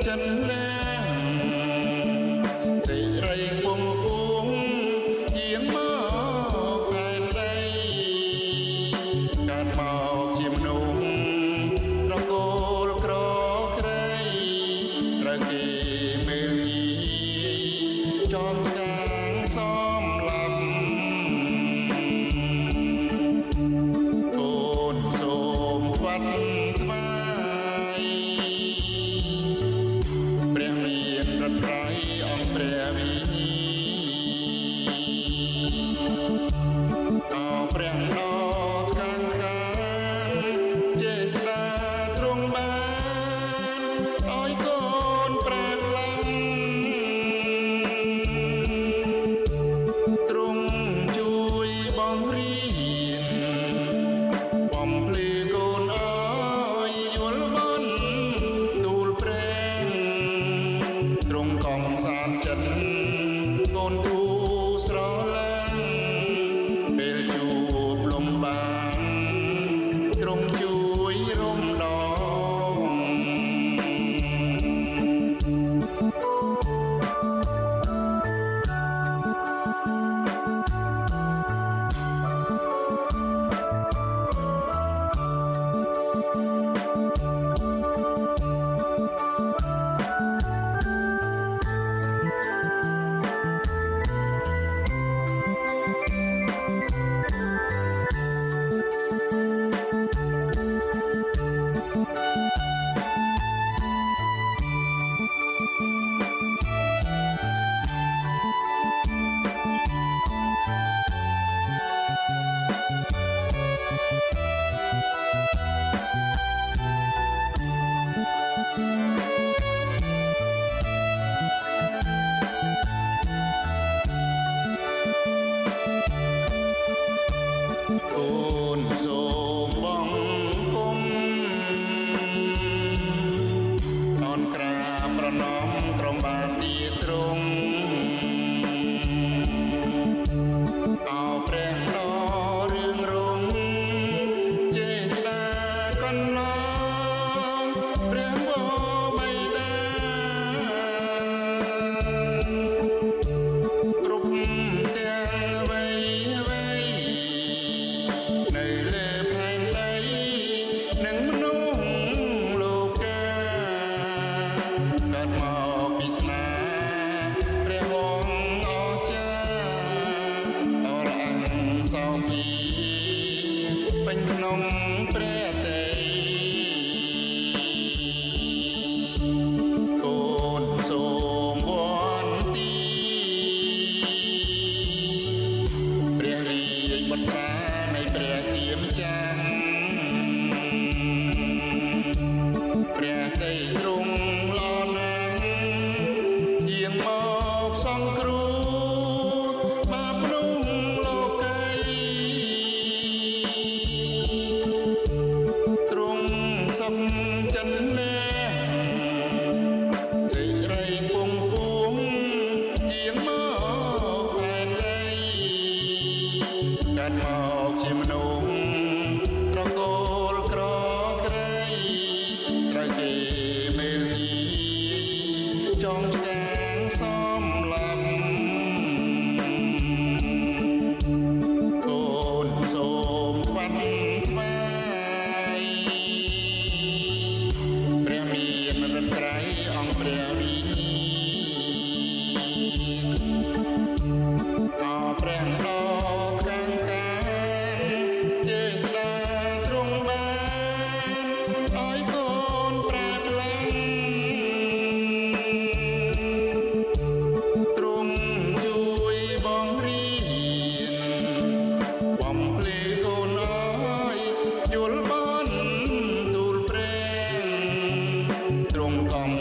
ចិនណាសេរីពងពួងយាងមកផែនដីកើតមកជាមនុស្សត្រកូលក្រក្រៃត្រូវគេមើលងាយចំកាងសំឡាំកូនសូមខ្វាត់ថ្វាយព្រះមានរត្រៃអង្គព្រះវិញ្ញាអោព្រះដ៏ខាងខានចេស្តាទ្រង់បានឲ្យកូនប្រែផ្លាំងទ្រង់ជួយបង្រៀនបំភ្លឺកូនអើយយល់បន់ទូលព្រះទ្រង់កំសាន្តចិត្តកូនទូស្រឡាញ់ពេលជួបលំបាកទ្រង់ជួយរំដងកូនសូមបង្គំអនក្រាបប្រណម្យត្រង់បានទីទ្រង់អោព្រះដ៏រឿងរងចេស្តាកន្លងព្រះវរបិតាគ្រប់ទាំងអ្វីនៅលើផែនដីនិងមនុស្សលោកកាកើតមកពីស្នាព្រះវង្សអស្ចារ្យអរអង្គសោភាពេញក្នុងព្រះតីកូនសូមវន្ទីព្រះរាជបុត្រានៃព្រះជាម្ចាស់ព្រះតីទ្រង់ល្អណាស់យាងមកសង្គ្រោះបាបមនុស្សលោកីទ្រង់សុខចិនណាសេរីពងពួងយាងមកផែនដីកើតមកជាមនុស្សត្រកូលក្រក្រៃត្រូវគេមើលងាយចងឆ្កាងសំឡាំកូនសូមខ្វាត់ថ្វាយព្រះមានរត្រៃអង្គព្រះវិញ្ញាអោព្រះដ៏ខាងខានចេស្តាទ្រង់បានឲ្យកូនប្រែផ្លាំងទ្រង់ជួយបង្រៀនបំភ្លឺកូនអើយយល់បន់ទូលព្រះទ្រង់កំ